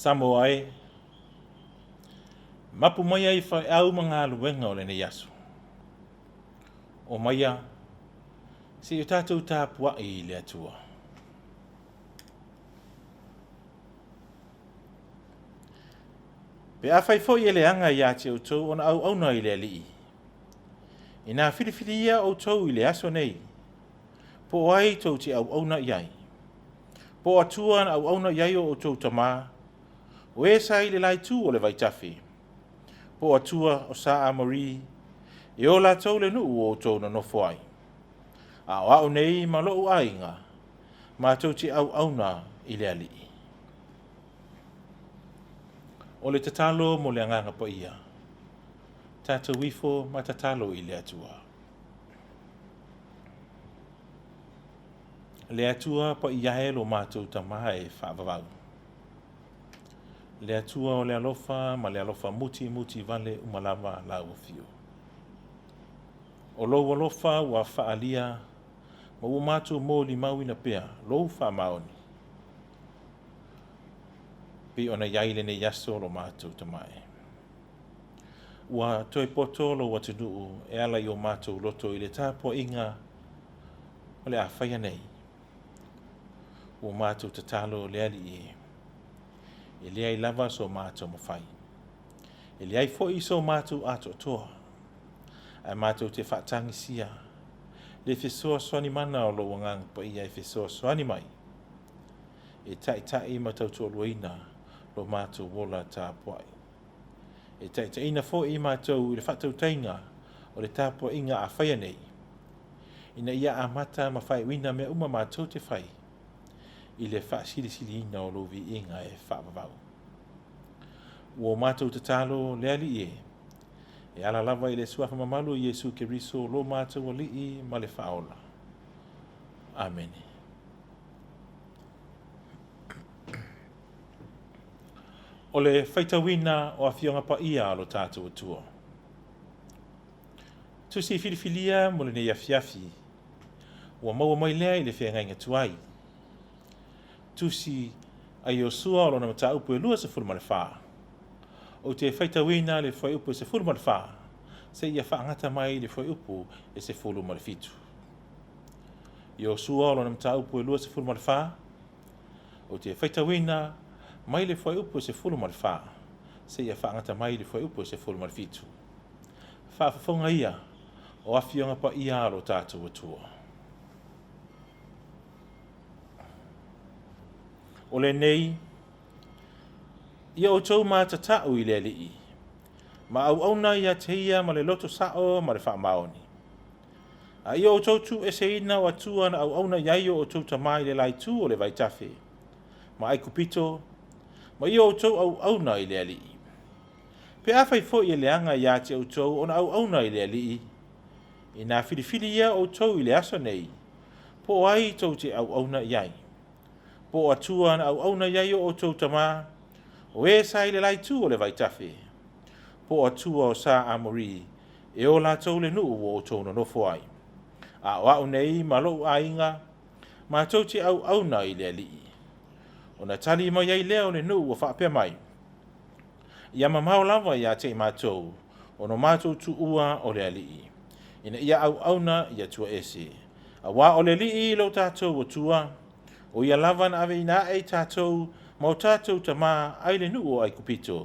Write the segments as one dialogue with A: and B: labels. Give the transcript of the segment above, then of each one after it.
A: Samoa e. Mapu mai ai whai au mga aluenga o lene yasu. O maia, si o tātou tāpua i le atua. Pe a whai fo i ele anga i ate o tau ona au auna i le alii. I nā whiriwhiri ia o tau i le aso nei. Po ai tau te au auna iai. Po atua au auna iai o tau tamā. O e sa i le lai tū o le vaitafi. Po atua o sa amari. E o la tau le nuu o tau na nofo ai. A o au nei ma loo ainga. Ma tau te au auna i le alii. O le tatalo mo le anganga po ia. Tata wifo ma tatalo i le atua. Le atua po ia he lo mātou tamaha e whaavavau. Le atua o le alofa ma le alofa muti vale umalava la ufio. O lo alofa wa whaalia ma ua mātou mō li mauina pea lo wha maoni. Pi ona yaile ne yaso lo mātou tamae. Ua toi poto lo watu nuu e ala i o mātou loto i le tāpua inga o le awhaia nei. Ua mātou tatalo le ali e. E lea i lava so mātou mawhai. E lea i fo i so mātou ato toa. A mātou te whaatangi sia. Le whesoa soani mana o lo wangang pa ia e whesoa soani mai. E tai matau to luina lo mātou wola tāpuai. E tai ina fo i mātou i le whatau tainga o le tāpua inga a whaia nei. Ina ia a mata ma whai wina mea uma mātou te whai. I le whaasili ina o lo vi inga e whaavavau. Ua mātou te talo le ali e. E ala lava i le suafa mamalu i Jesu Keriso lo mātou o lii ma le whaola. Amen. O le whaitawina o awhionga pa ia alo tātou atua. Tusi whiriwhilia mo le nei Afiafi. Ua maua mai lea i le whengainga tuai. Tusi ai o sua o na mata upu e lua se fulma le wha. O te whaitawina le whai upu e se fulma le wha. Se ia whaangata mai le whai upu e se fulma le fitu. I o sua o na mata upu e lua se fulma le wha. O te whaitawina mai le whai upu se fulma le wha. Se ia whaangata mai le whai upu se fulma le fitu. Whaafafonga ia o awhionga pa ia alo tātou atua. O le nei, ia o tau mā tatau i le alii. Ma au auna ia te ia ma le loto sao ma le wha maoni. A ia o tau tu e se ina o atua na au auna iaio o tau tamai le lai tu o le vaitafe. Ma ai kupito, ma ia o tau au auna i le alii. Pe awhai fo i le anga ia te o tau o na au auna i le alii. I nā whiriwhiri ia o tau i le aso nei. Po ai tau te au auna iai. Po atua na au auna iaio o tau tamā. O e sa i le lai tu o le vaitafe. Po atua o sa amori. E o la tau le nuu o tau na nofo ai. A o au nei ma lou a inga. Ma tau te au auna i le alii. O na tali mai ai leo le nuu o whaapea mai. Ia mamau lava ia te mātou. O no mātou tu ua o le alii. Ina ia au auna ia tua ese. A wā o le alii lo tātou o tua. O ia lava na ave ina e tātou. Ma o tātou tamā ai le nuu o ai kupito.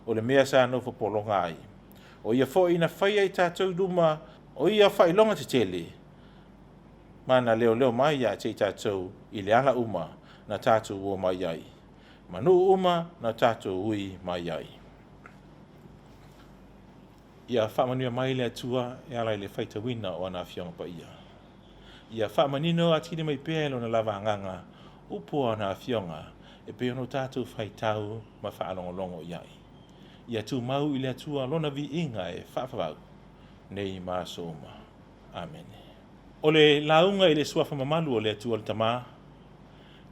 A: O le mea sa nofo polonga ai. O ia fo ina whai ai tātou duma. O ia whai longa te tele. Mana leo mai ia te tātou i le ala uma na tātou ua mai ai. Manu uma na tātou ui mai ai. Ia whamanua mai le atua e ala i le whaitawina o ana awhionga pa ia. Ia whamanino atine mai pēlo na lava nganga upo ana awhionga e peono tātou whaitau ma whaalongolongo iai. Ia tū mau i le atua lona vi inga e whaafawau. Nei maa sooma. Amen. O le launga i le suafa mamalu o le atua le tamā.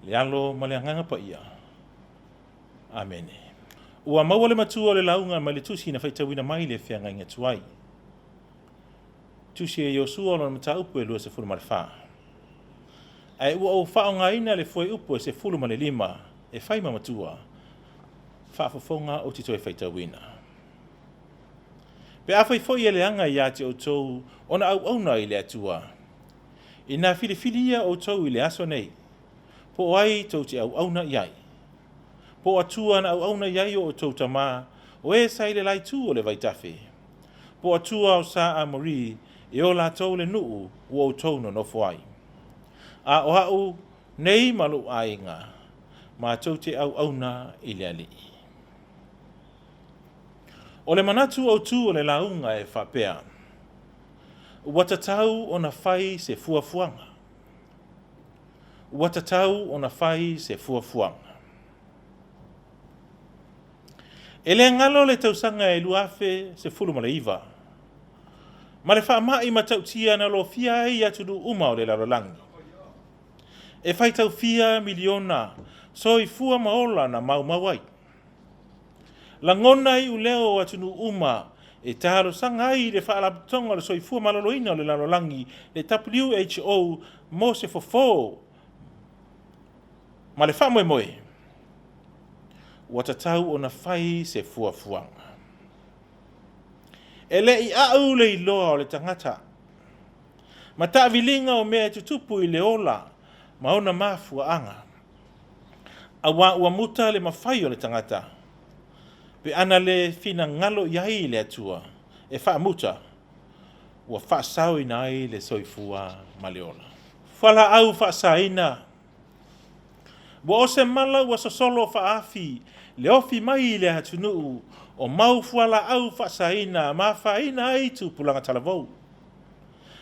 A: Le alo ma le anganga pa ia. Amen. Ua maua le matua o le launga ma le tusi na whaitawina mai le whianga inga tuai. Tusi e Yosua lona mata upu e lua se fulu ma le wha. Ai ua o whaonga ina le fwoi upu e se fulu ma le lima e whai ma matua. whaafafonga o tito e whaitawina. Pe awhai fo i leanga i ate o tau ona au auna i le atua. I nā whiliwhilia o tau i le aso nei. Po ai tau te au auna iai. Po atua na au auna iai o tau tamā o e sai le lai tū o le vaitafe. Po atua o sa a mori e o la tau le nuu o tau no nofo ai. A o hau nei malu a inga. Ma tau te au auna i le ali. O le manatu au tū o le launga e whapea. Watatau o na whai se fuafuanga. Watatau o na whai se fuafuanga. E le ngalo le tausanga e luafe se fulu ma le iwa. Ma le whaamai ma tautia na lo fia e atunu uma o le larolangi. E whai tau fia miliona so i fua maola na mau mawai. La ngona i uleo atunu uma e taro sangai le whaalaputonga le so i fua maloloina o le larolangi le WHO mo se fofo. Ma le wha moe. Watatau o na whai se fuafuanga. E le i au le i loa o le tangata. Ma ta'avilinga o mea tutupu i le ola, ma ona mafua anga. Awa ua muta le mawhai o le tangata. Pe ana le fina ngalo iai le atua, e wha muta, ua wha sau ina ai le soifua ma le ola. Whala au wha saina. Wa ose mala ua sosolo Afiafi, le ofi mai le hatunuu, o mau fuala au whaasaina, ma whaina ai tu pulanga talavou.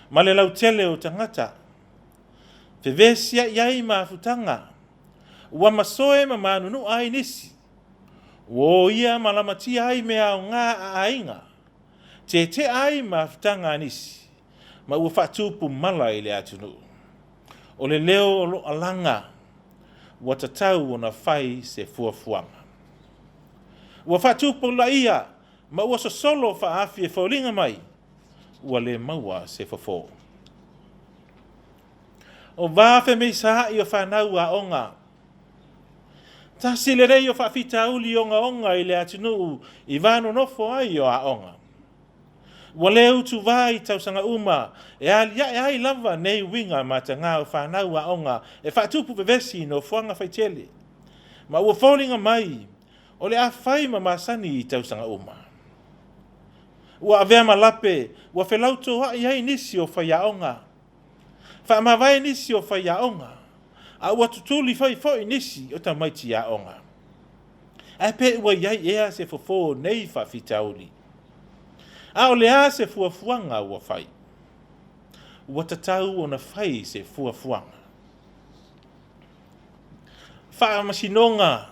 A: Ma le lau tele o tangata. Fevesia iai ma futanga. Ua masoe ma manunu ai nisi. Wo ia malamati ai mea o ngā a ainga. Te ai ma futanga nisi. Ma ua whatupu mala i le atunu. O le leo o lo alanga. Ua tatau o na whai se fuafuanga. Ua whatupu la ia, ma ua sosolo Afiafi e whaulinga mai, ua le maua se fofo. O wafe mei saha i o whanau a onga. Tasi le rei o whawhita uli onga i le atunuu i vano nofo ai o a onga. Ua le utu vai tausanga uma e ai lava nei winga ma ta ngā o whanau a onga e whatupu vevesi no fuanga whaitele. Ma ua whaulinga mai, o le a whai ma masani i tausanga uma. Ua avea malape, ua whelauto wa iai nisi o whaiaonga. Whaamawai nisi o whaiaonga. A ua tutuli whai nisi o tamaiti aonga. A pe ua iai ea se fofo nei whawhitauli. A o le a se fuafuanga ua whai. Ua tatau o na whai se fuafuanga. Whaamasinonga.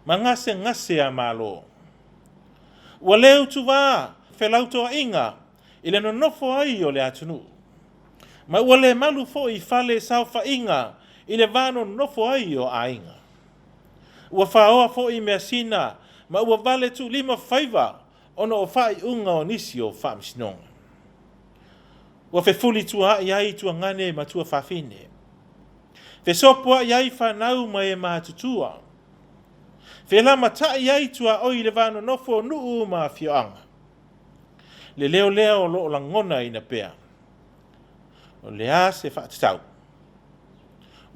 A: Ma ngase a malo. Ua leu tu wā, whelauto a inga, i le nonofo ai o le atunu. Ma ua le malu fo i whale sauwha inga, i le vano nofo ai o a inga. Ua whaoa fo i mea sina, ma ua vale tu 5 whaiva, ono o whai unga o nisi o whaamisinonga. Ua whefuli tua iai tua ngane ma tua whawhine. Whesopua iai whanau mai e mātutua. Whela mata iai tua oi le vano nofo nuu ma fioanga. Le leo o lo langona ina pea. O le a se whaatatau.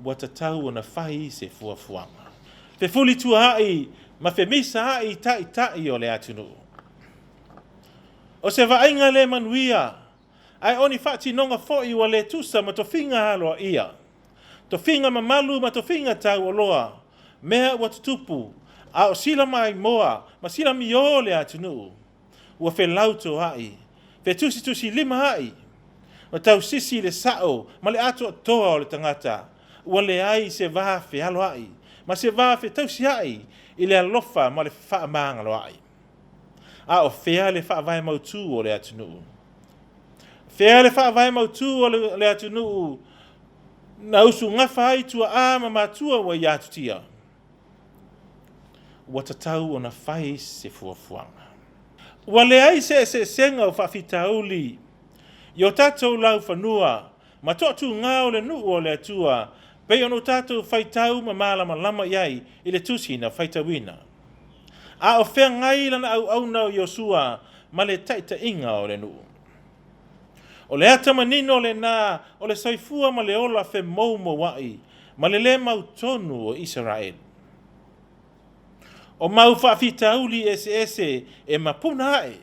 A: Ua tatau o na whai se fuafuanga. Whefuli tua hai, ma whemisa hai tai o le atunu. O se vainga le manuia, ai oni whaati nonga foi wa le tusa ma tofinga haloa ia. Tofinga mamalu ma tofinga tau o loa. Mea ua tutupu. A o sila mai moa, ma sila mi o le atunu. Ua whelauto hai. Tusi 5 hai. Ma tau sisi le sao, ma le ato toa o le tangata. Ua le ai se vafe halo hai. Ma se vafe tausi hai, i le alofa ma le whaamanga lo hai. A o whea le whaavai mautu o le atunu. Whea le whaavai mautu o le atunu. Na usu ngafa hai tua a ma matua wa i atutia. Ua tatau o na whai se fuafuanga. Ua le ai se senga o whawhitauli. Io tatou lau whanua, ma totu ngā o le nuu o le atua, pei ono tatou whaitau ma malama lama iai i le tusi na whaitawina. A o whea ngai lana au na o Yosua ma le taita inga o le nuu. O le ata manino le nā o le soifua ma le ola whe maumo wai ma le mau tonu o Israel. O mau whaafitauli ese e mapuna hae.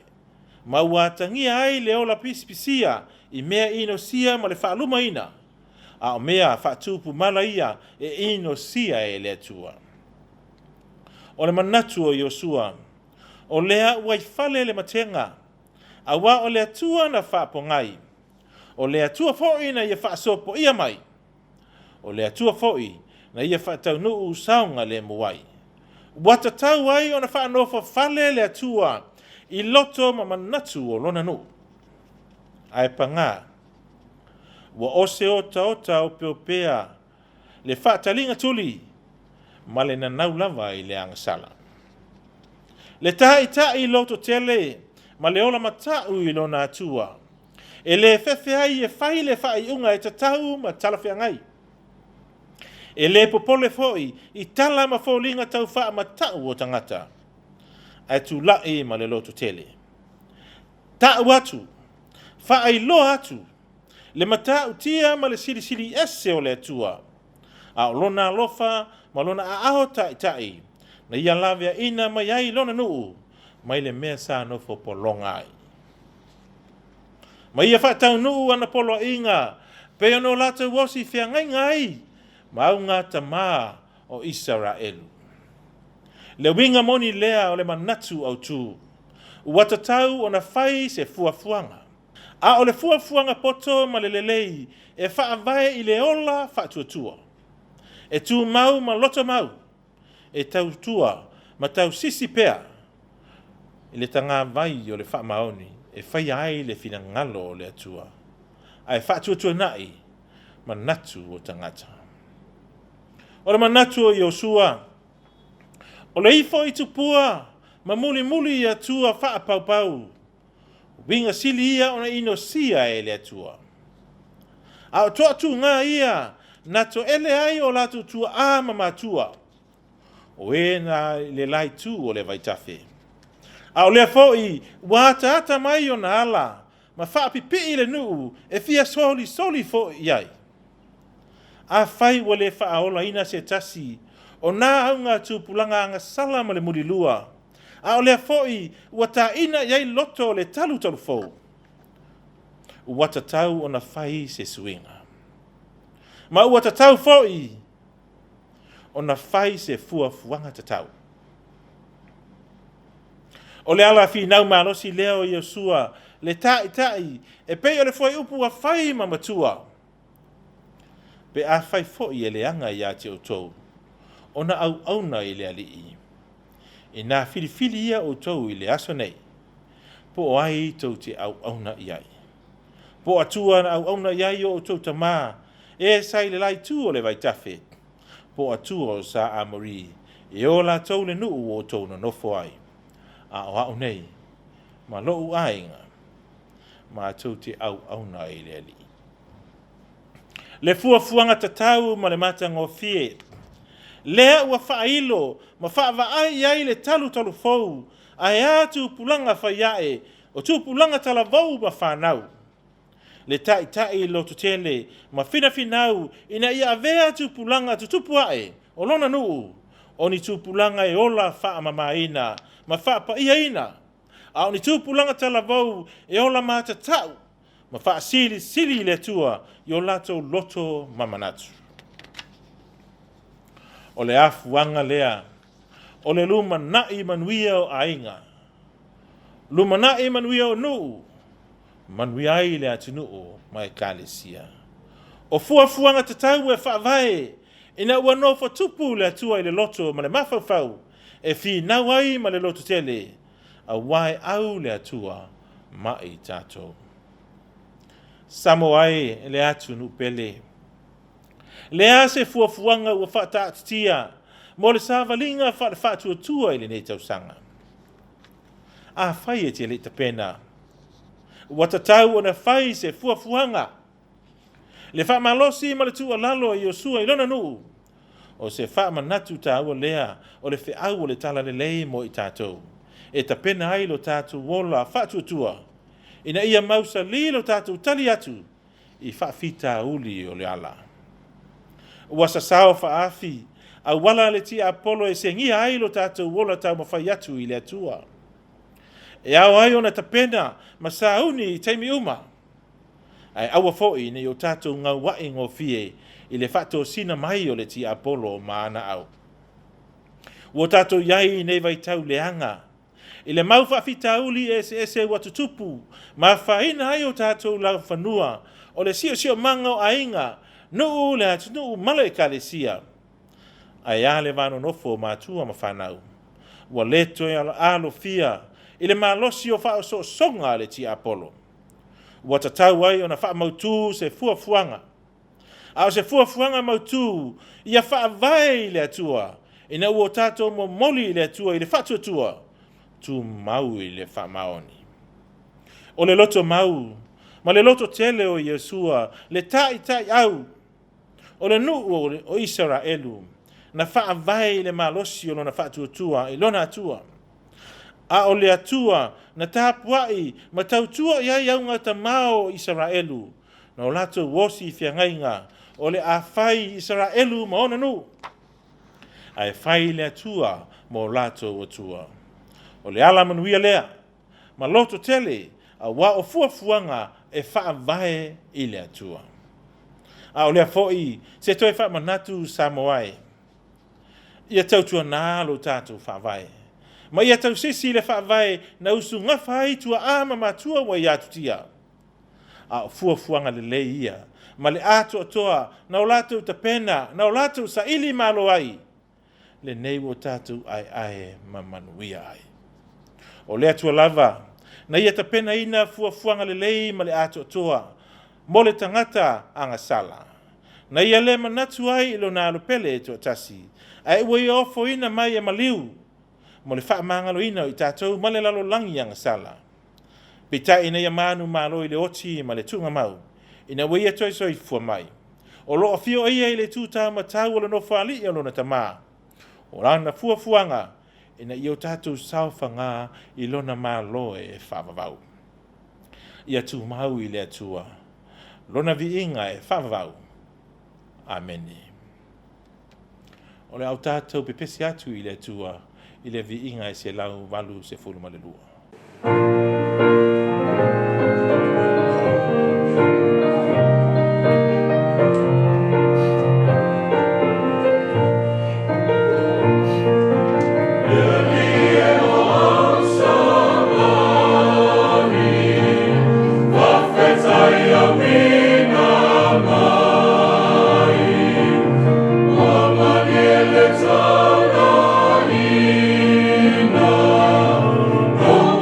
A: Mau atangia ai le ola pispisia i mea ino sia ma le whaaluma ina. A o mea whaatupu mala ia e ino sia e le atua. O le manatu o Yosua, o lea uai fale le matenga, a wa o le atua na whaapongai. O le atua fo'i na ia whaasopo ia mai. O le atua fo'i na ia whaatau nuu saunga le muai. Wata tau ai o na whaanofa fale le atua i loto ma manatu o lona nuu. Ai panga, wa ose ota o peopea le whaatalinga tuli, ma le nanau lava i le angasala. Le tai loto tele, ma le ola matau i lona atua. E le fefe ai e whai le whai unga e tatau ma talawhia ngai. E le popole foi i tala ma fōlinga tau wha matau o tangata. Ai tu lai ma le loto tele. Tau atu, whai lo atu, le matau tia ma le siri ese o le atua. A lona lofa, ma lona a aho tai, na ia lavea ina mai ai lona nuu, mai le mea sa nofo polonga ai. Ma ia whaatau nuu ana polo inga, pe ono lata wosi whia ngai, ma au ngā tamā o Israel. Le winga moni lea o le manatu au tū, uatatau o na whai se fuafuanga. A o le fuafuanga poto ma le lelei, e whaavae i le ola whaatuatua. E tū mau ma loto mau, e tau tua ma tau sisi pea. I le tanga vai o le whaamaoni, e whai ai le fina ngalo o le atua. Ai whaatuatua nai, ma natu o tangata. O le manatu o Yosua, o le ifo i tupua, ma muli i atua whaapau. Winga sili ia ona ino sia e le atua. A o toa tu ngā ia, na to ele ai o latu tua a mamatua. O e na le lai tu o le vaitafe. A o lea foi, wata ata mai o na ala, ma whaapipi i le nuu, e fia soli foi iai. A whai wa le whaaola ina se tasi, o nā aunga tūpulanga anga sala ma le murilua. A o lea foi, wata ina iai loto le talu fou. Wata tau o na whai se suinga. Ma ua tatau foi, o na whai se fuafuanga tatau. O le ala whinau malosi leo i Yosua, le tai, e pei o le foi upu a whai mamatua. Pe a whai foi e le anga i a te o tou, o na au auna i le alii. E nā whirifiri ia o tou i le aso nei, po o ai tou te au auna i ai. Po atua na au auna i ai o tou tamā, e sai le lai tu o le vaitafe, po atua o sa amori, e o la tau le nuu o tau na nofo ai. A o au nei, ma lou ainga, ma tau te au na i le ali. Le fuafuanga tatau ma le mata ngofie, lea ua whailo, ma whaava ai le talu fou, ai atu pulanga whaiae, o tu pulanga talavou ma whanau. Le tai lo tutele, ma finau, ina ia avea tupulanga tutupuae, o lona nuu, o ni tupulanga e ola wha mamaina, ma wha pa ina, a o ni tupulanga talavou e ola mata tau, ma wha sili le tua, i o lato loto mamanatu. O le afuanga lea, o le luma nai manuia o ainga, luma nai manuia o nuu, manui ai le atinu o mai kalesia. O fuafuanga tatau e whaavae, ina ua nofa tupu le atua i le loto ma le mawhawhau, e fi nau ai ma le loto tele, a wai au le atua ma i tato. Samoa ai le atu nu pele. Le ase fuafuanga ua whaataatia, mo le savalinga whaatu tua i le nei tausanga. A whai e te le tapena, watatau o na whai se fuafuanga. Le wha malosi ma le tua lalo i Yosua i lona nuu. o se wha manatu ta ua lea o le whiau o le tala le lei mo i tātou. E ta pena ai lo tātou wola whatuatua. Ina ia mausa li lo tātou tali atu i whawhita uli o le ala. Ua sasao Afiafi, a wala le tia Apollo e se ngia ai lo tātou wola tau mawhai atu i le atua. E au ai ona ta pena ma sauni i teimi uma. Ai aua fo'i ne o tātou ngau wai ngō fie i le whato sina mai o le tia Apollo ma ana au. Ua tātou iai nei vai tau leanga. I le mau whawhita uli e se watutupu, ma whaina ai o tātou lau whanua o le sio manga o ainga, nuu le atu nuu male ka le sia. Ai a le vano nofo mātua ma whanau. Ua leto e alo fia, i le malosi o whao so songa le tia Apollo. Ua tatau ai o na wha mautu se fuafuanga. A o se fuafuanga mautu, ia wha vai le atua, ina ua tātou mo moli le atua i le whatuatua, tu mau i le wha maoni. O le loto mau, ma le loto tele o Yesua, le tai au, o le nuu o Israelu, na wha vai le malosi o na whatuatua i lona atua. A o le atua, na Tapuaiga, ma tautua iai au ngata mao Israelu, na o lato wosi fiangainga, o le a fai Israelu ma ona nu. Ai fai le atua mo lato atua. O le ala manuia lea, ma loto tele, a wa o fuafuanga e wha vai i le atua. A o lea foi, se toi wha manatu Samoa. Ia tautua nā lo tātou wha vai. Ma ia tau sisi le wha vai na usu ngawhai tua ama matua wa i atu tia. A o fuafuanga le le ia, ma le ato atoa, na o latou ta pena, na o latou sa ili malo ai. Le nei o tātou ai ma manuia ai. O lea tua lava, na ia ta pena ina fuafuanga le lei ma le ato atoa, mo le tangata anga sala. Na ia le manatu ai ilo na alopele to tasi, ai ua i ofo ina mai e maliu, mo le wha mangalo ina i tātou ma le lalo langi anga sala. Pita ina ia manu malo i le oti ma le tunga mau, ina ua ia toi soi fua mai. O lo ofio ia i le tūtau ma tau o le no whaali i alona tamaa. O rana fuafuanga, ina i o tātou sauwhanga i lona malo e whavavau. Ia tū mau i le atua, lona vi inga e whavavau. Amene. O le au tātou pepesi atu i le atua, i le vi inga e se lau walu se fulu malelua.
B: Oh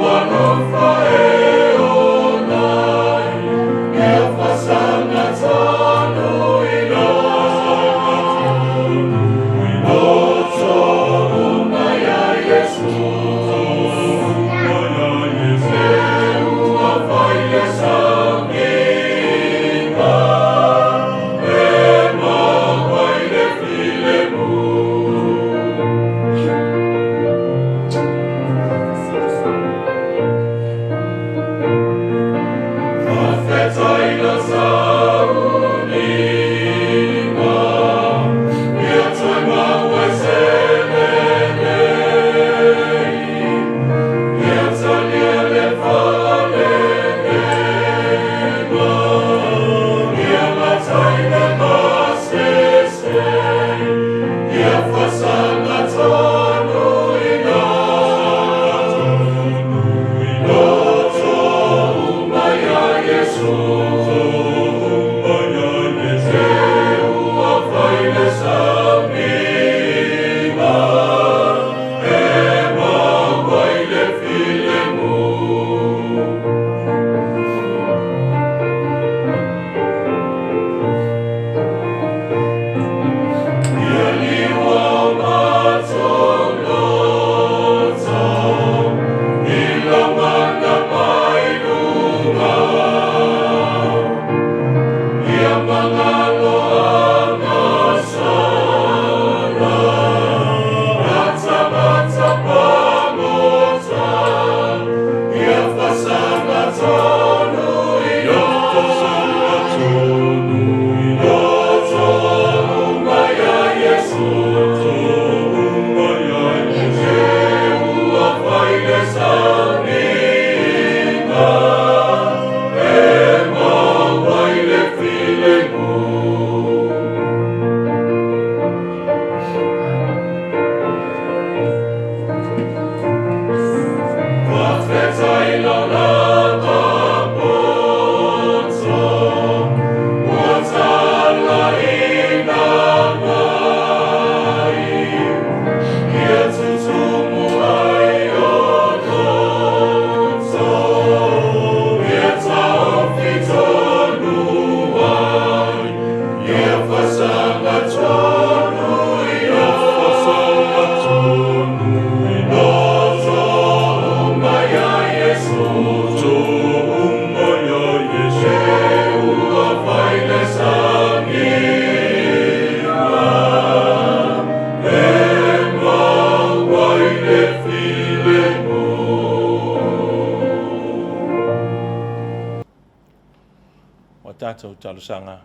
A: tātou talusanga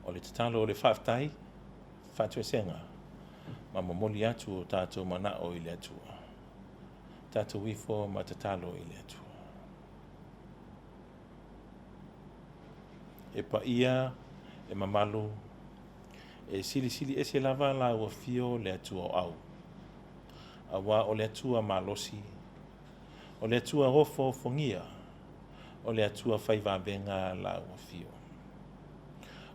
A: o le tatalo o le whaafitai, whaatuesenga, ma mamoli atu o tātou mana o i le atua. Tātou wifo ma tatalo i le atua. E pa ia, e mamalu, e sili e se lava la ua fio le atua o au. Awa o le atua malosi, o le atua rofo fongia, o le atua whaivavenga la ua fio.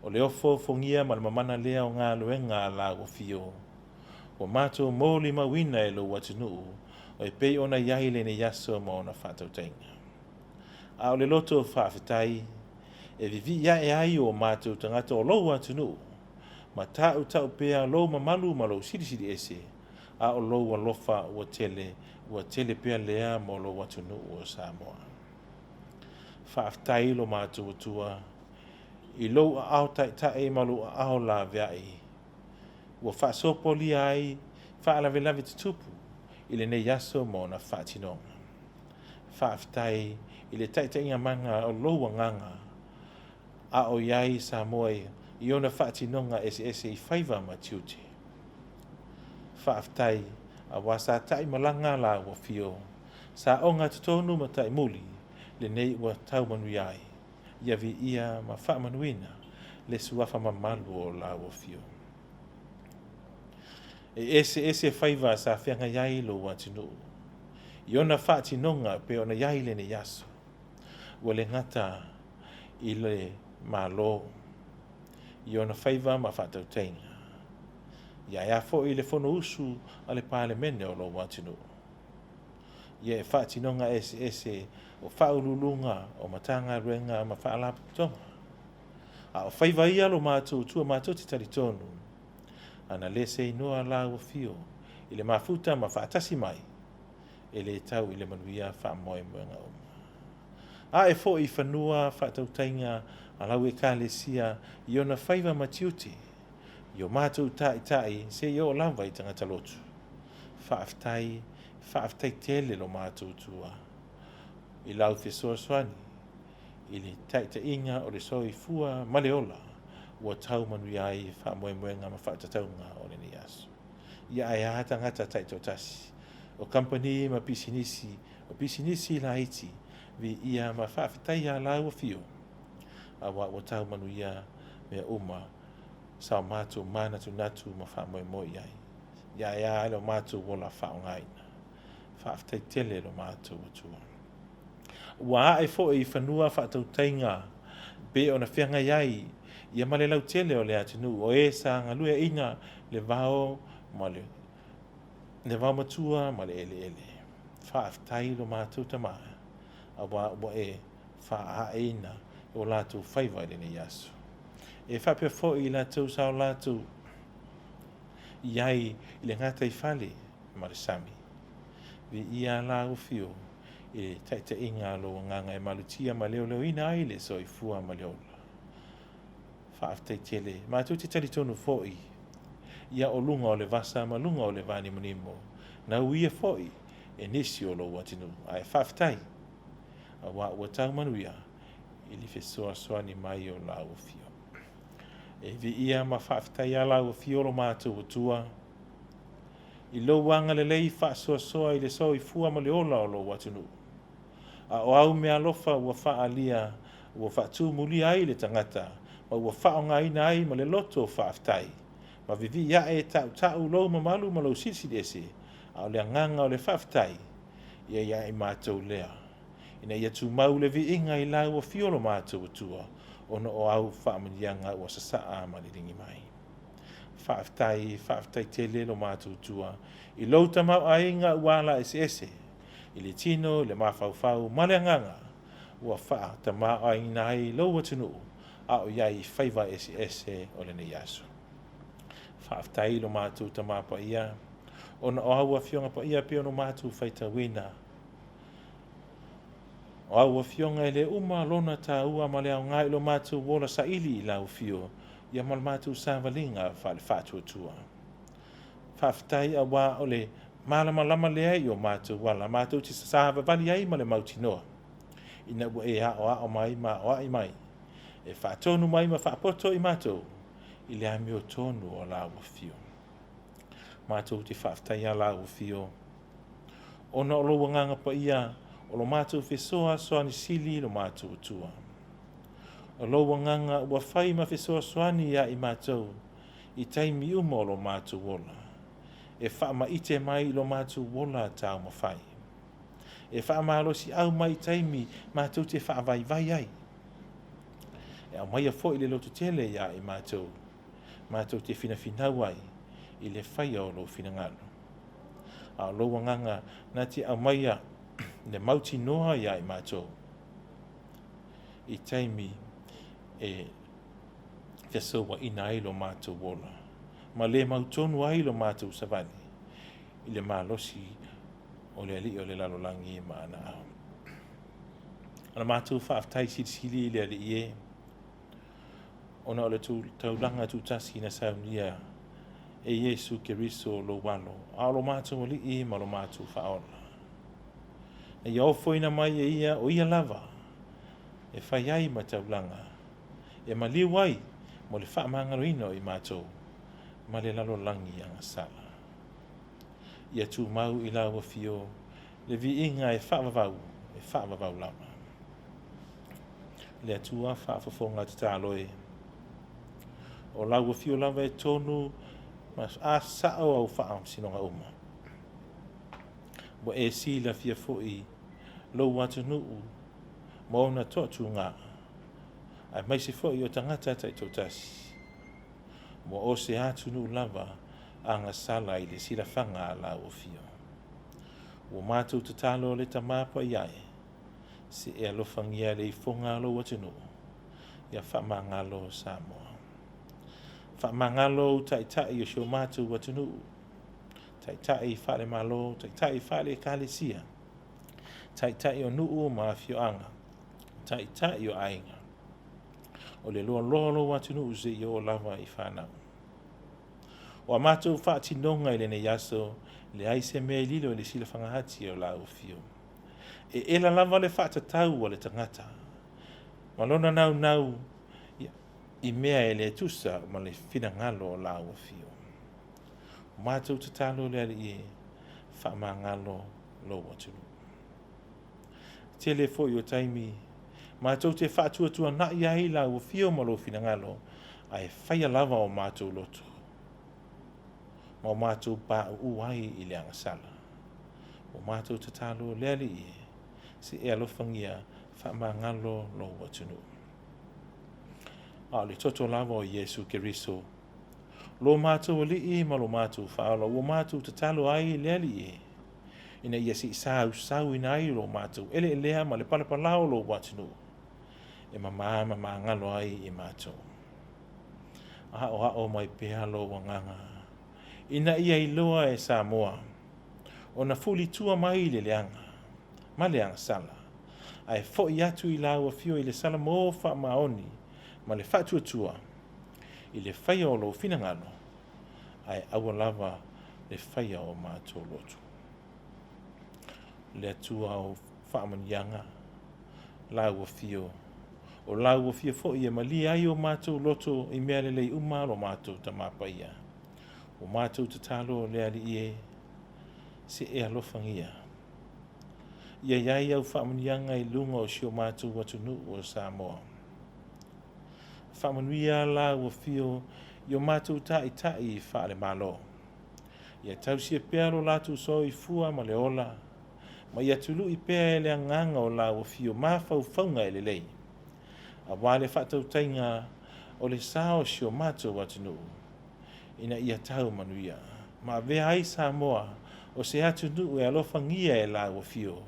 A: O le ofo fongia ma le mamana lea o ngā luenga la ua fio. O mato mōli mawina e lo watunuu, o e pei ona yaile ne yaso ma ona whātautainga. A o le loto whaafitai, e vivi ia e ai o mato tangata o lo watunuu, ma tau pea lo mamalu ma lo siri ese, a o lo walofa ua tele pea lea mo lo watunuu o Samoa. Whaafitai lo mato utua, i lo a au tae malu a au la veai, ua whaasopo li ai, whaalawe tutupu, i le ne yaso mo na whaatinonga. Whaafitai, i le taitainga manga o loa nganga, a o iai Samoa i ona whaatinonga ese i whaiva ma tiute. Whaafitai, a wasa tai malanga la ua fio, sa onga tutonu ma tai muli, le nei ua tau manu iai, iavi ia ma whaamanuina, le suafa ma malu o la ua fio. E ese whaiva sa whianga iai lo watinu. I ona whaatinonga pe ona iai le ne yaso. Ua le ngata i le malo. I ona whaiva ma whaatautainga. Ia ea fo i le fono usu a le pāle mene o lo watinu. Ia e whaatinonga ese o whaululunga o matanga ruenga ma whaalapu tonga. A o whaiva ia lo mātou tua mātou te taritonu. Ana le se inoa la ua fio, i le mafuta ma whaatasi mai, e le tau i le manuia whaamoe moenga uma. A e fo i whanua whaatautainga a lau e ka le sia i ona whaiva matiuti, i o mātou tai se i o lawa i tangata lotu. Whaafitai tele lo mātou tua, i lau whesoa swani, i le taita inga o le soi fua maleola, ua tau manu ai whaamoemoenga ma whaatataunga o le ni aso. Ia ai a tangata taito tasi, o company ma pisinisi la iti, vi ia ma whaafitai a la ua fio, a ua tau manu ia mea uma, sao mātou mana tu natu ma whaamoemoi ai. Ia ai a lo mātou wola whaongaina, whaafitai tele lo mātou atua. Ua ai fo i whanua whaatautainga, be ona whianga iai, ia male lau tele o le atinu, o e sa ngalue ina le vao matua ma le ele. Whaafitai lo mātou tamaa, a wa e whaaina o lātou whaiva i le yaso. E whapea fo i lātou sao lātou iai i le ngata i whale ma le sami. Vi ia la ufio, i taita inga lo nganga e malutia ma leo ina ai le so i fua ma leola. Whaafitai tele, mātou te taritonu fōi, ia o lunga o le vasa ma lunga o le vani munimo, na uia fōi, e nisi o lo watinu, ai whaafitai, a ua tau manuia, i li whesoa soani mai o la ufio. E vi ia ma whaafitai a la ufio lo mātou utua, i lo wanga le lei whaasoa i le so i fua ma le ola o lo watinu. A o au mea lofa ua whaalia, ua whaatu muli ai le tangata, ma ua whaonga ina ai ma le loto whaafitai. Ma vivi ia e tau lo mamalu ma lo sisi ese, a o le anganga o le whaafitai, ia e mātou lea. Ina ia tu mau le vi inga i lau o fiolo mātou atua, ono o au whaamanianga ua sasaa ma le ringi mai. Whaafitai tele lo mātou atua, i lau tamau a inga uala ese, i le tino, i le mawhauwhau, ma le anganga, ua wha tamau a ina ai lau watunu, a o iai whaiva ese o le ne yaso. Whaafitai lo mātou tamā pa ia, ona o aua fionga pa ia pe ono mātou whaita wina. O aua fionga ele uma lona tā ua ma le au ngai lo mātou wola sa ili i lau fio, ia mal mātou sāwalinga whale whātua tua. Whaafitai a wā o le malama lea i o mātou wala, mātou te sāwa vali ai ma le mautinoa. Ina ua e a o mai ma o ai mai. e whaatonu mai ma whaapoto I mātou, I le ame o tonu o la wafio. Mātou te whaatai a la wafio. Ona o lo wanganga pa ia, o lo mātou whesoa soani sili lo mātou tua. O lo wanganga ua whai ma whesoa soani ia I mātou, I taimi uma o lo mātou wola. E wha ma ite mai lo mātou wola tau ma whai. E wha ma alosi au mai taimi mātou te wha vai vai ai. E au mai a fo I le lotu tele ia I mātou. Mātou te fina finau ai I le whai o lo fina ngalo. A lo wanganga na te au mai a le mauti noa ia I mātou. I taimi e whesoa ina ai lo mātou wola. Ma le mautonu ai lo mātou savani. I le malosi o le ali o le lalolangi ma ana au. Ana mātou whaaftai sili I le ali e. Ona o le taulanga tu tasi na saunia e Yesu Keriso lo walo. A lo mātou ali I ma lo mātou whaola. E iau foina mai e ia o ia lava. E whai ai ma taulanga. E ma liwai mo le whaamangaro I mātou. Ma le lalolangi anga sala. Ia tu mau I lawa fio, le vi inga e whaavavau lama. Le atua whaafafonga te tāloe. O lawa fio lava e tonu, mas a sao au whaam sinonga uma. Mo e si la fia foi, lo watu nuu, mo ona totu ngā. Ai mai se foi o tangata tai totasi. Mo o se atu nu lava anga sala I le sila whanga la o fio. O mātou te talo le tamapa iae, se e alofangia le I fonga lo watinu, ia whamangalo Samoa. Whamangalo taitai o shio mātou watinu, taitai whale malo, taitai whale kālesia, taitai o nuu ma fio anga, taitai o ainga. O le loa lolo watinu uze I o lava I whanau. O a mātou whaatinonga I le ne yaso, le aise mea lilo le sila whangahati o la o fio. E ela lava le whaatatau o le tangata. Malona nau I mea e le tusa ma le whina ngalo o la o fio. O mātou te talo le ali e whaama ngalo lo watinu. Tele fo I o taimi, mātou te whaatuatua na ia I la o fio ma lo whina ngalo, ai whaia lava o mātou loto. Ma o mātou pā uai I le anga sala. O mātou te talo le ali e, se e alofangia whaama ngalo lo watinu. A le toto lava o Yesu Keriso. Lo mātou ali e ma lo mātou whaala, o mātou te talo ai le ali e. Ina ia si sau ina ai lo mātou, ele lea ma le palapalao lo watinu. E ma ngalo ai I mātou. A o mai pēa lo wanganga. Ina ia I loa e Samoa. O na fuli tua mai le leanga. Ma leanga sala. Ai fo I atu I laua fio I le sala mo wha maoni. Ma le whatua tua. I le whaia o lo finangano. Ai awa lava le whaia o mātou lotu. Le atua o whaamanianga. Laua fio. O laua fia fo I mali ai o mātou loto I mea lei umaro mātou tamapa ia. O mātou te talo le ali e se e alofangia. Ia iai au whaamanianga I lunga o sio mātou watunu o Samoa. Whaamanuia laua fio I o mātou tai I whaale malo. Ia tausia pēa lo lātou so I fua ma le ola. Ma ia tulu I pēa e le anganga o laua fio mawhau whaunga e le lei. A wale whatau tainga o le sao sio mātou watunu. Ina ia tau manuia. Ma vea ai Samoa o se atu nuu e alofangia e laua fio.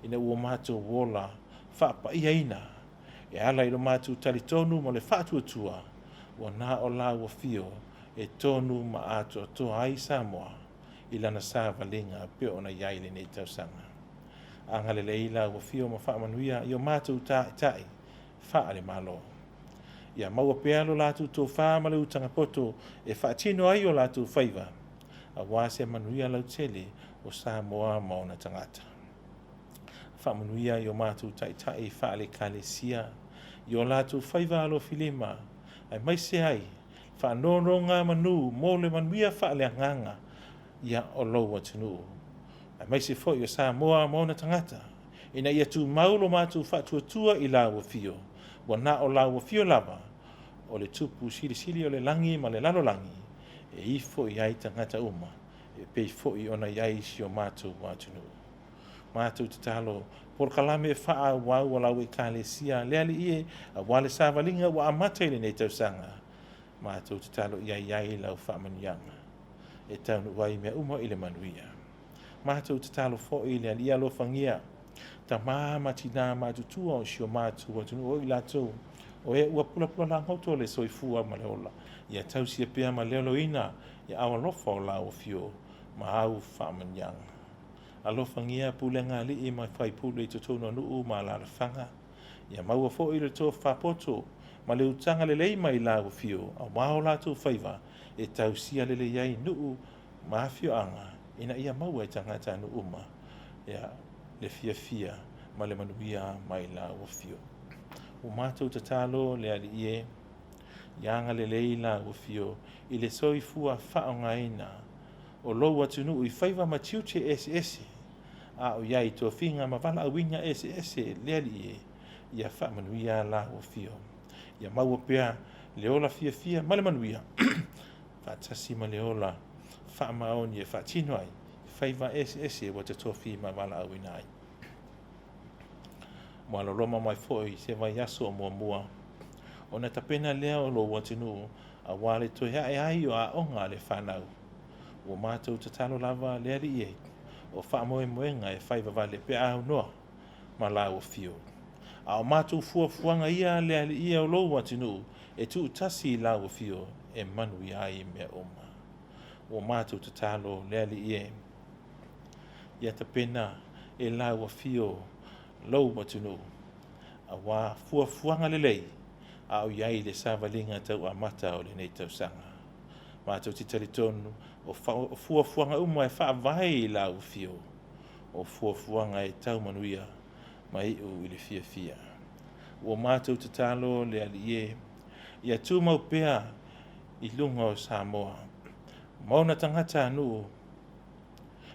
A: Ina ua mātou wola whaapa ia ina. E ala I lo mātou talitonu ma le whaatuatua. Ua nā o laua fio e tonu ma ato toa ai Samoa. I lana sā valinga peo na iaile nei tausanga. Angale le ila ua fio ma whaamanuia I o mātou tai. Whaale malo. Ia maua pēa lo lātou tō whā le utanga poto e whaatino ai o lātou whaiva. A wāse manuia lau tele o Samoa mauna tangata. Whamanuia I o mātou tai whaale kālesia I o lātou whaiva alo filima, ai mai se ai, whaanono ngā manu, mō le manuia whaale nganga, ia o lau atunu. Ai mai se fo i o Samoa mauna tangata, ina ia tu maulo mātou whatuatua i la wafio, wa na o la wafio lava, o le tupu sili o le langi ma le lalo langi, e ifo i ai tangata uma, e pei fo i ona iai si o mātou atunu. Mātou te talo, por kalame e wha wau lau e kālesia, leali ie, a wale sāwalinga wa amata ili nei tausanga. Mātou te talo iai lau wha manuianga. E taunu wai mea uma ile manuia. Mātou te talo fo i leali ia lo fangia. Ta māma tina mātou tua o sio mātou atunu o i lātou. O e ua pula la ngoto le soifua ma leola. Ia tausia pia ma leolo ina, ia awa lofa o lau fio, ma au wha manuianga. Alofangia pulenga li I mai whai pule I totono nuu ma la fanga. Ia maua fo I le tō whapoto, ma le utanga le lei mai la fio, a wao la tō whaiva, e tausia le iai nuu ma fio anga, ina ia maua I tangata nuu ma, ia le fia, ma le manuia mai la fio. O mātou te talo le ali ie, ianga le lei la fio, I le soifua whaonga ina, o lou atunu I whaiva matiuche ese, a o iai tō whinga ma wala awinga ese leali e, ia wha manuia la o fio. Ia maua pia leola fia, ma le manuia, whatasi ma leola, wha maoni e wha tino ai, whaiva ese wa te tō whi ma wala awina ai. Mua lo roma mai foi se vai aso mua, o na tapena leo lo watinu, a wale to ai o a onga le whanau. O mātou te talo lava leari e, o wha moenga e whaiva vale pe au noa, ma la o fio. A o mātou fuanga ia leari ia o lo watinu, e tu tasi la o fio, e manu ia I mea oma. O mātou te talo leari e, ia te pena e la o fio, lo watinu, a wā fuanga le lei, a o iai le sāwalinga tau a mata o le nei tau sanga. Mātou te taritonu, o fuanga uma e whaavai la o fio, o fuanga e tau manuia, mai o I le fia. O mātou te talo le ali e, ia tū mau pea I lunga o Samoa. Mauna tangata anu,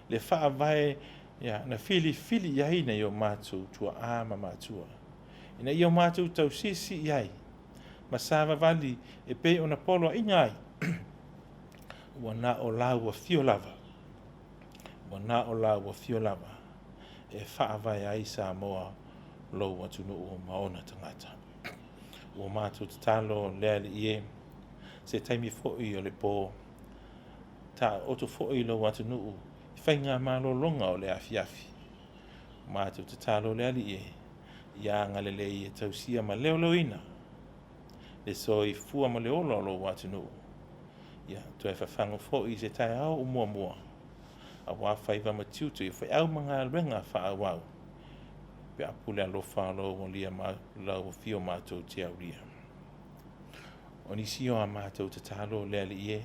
A: le whaavai, ia na fili iai nei o mātou tua ama mātua. Ina I o mātou tau sisi iai, ma sāwa vali e pe o na polo ingai. Wana o lau a fio lava. E whaavai ai Samoa lo atunu o maona tangata. O mātou te talo leali ie, se taimi fo'i o le pō, ta oto fo'i lo atunu whainga malo longa o le Afiafi. Mātou te talo leali ie, ia ngalelei e tausia ma leoloina. Le soi fua ma leolo lo atunu. Ia, tu e whawhango fo'i se tai au o mua. A wā whaiva matiutu I whai au mga renga wha wau. Pe a pule a lofa lo o lia lau fio mātou te au ria. O nisi o a mātou te talo leali ie.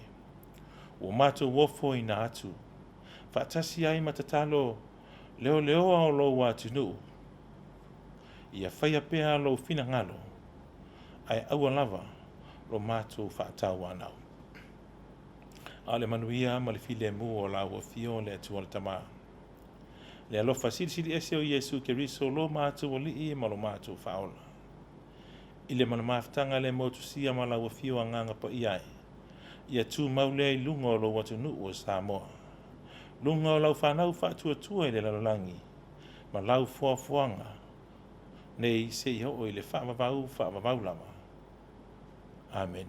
A: O mātou wofo I nā atu. Whaatasi ai ma te talo leo au lo atunu. Ia whaia pēa lo whina ngalo. Ai aua lava lo mātou whaatau anau. A le manuia ma le file mu o la o fio le atu o tama. Le alofa sili ese o Yesu Keriso lo mātou o lii ma lo mātou whaola. I le manamaftanga le motusia ma la o fio a nganga pa iai. Ia tu maulei lunga o lo watunu o Samoa. Lunga o lau whanau whaatua I le lalolangi. Ma lau fuanga. Nei se I ho o I le whaamavau lama. Amen.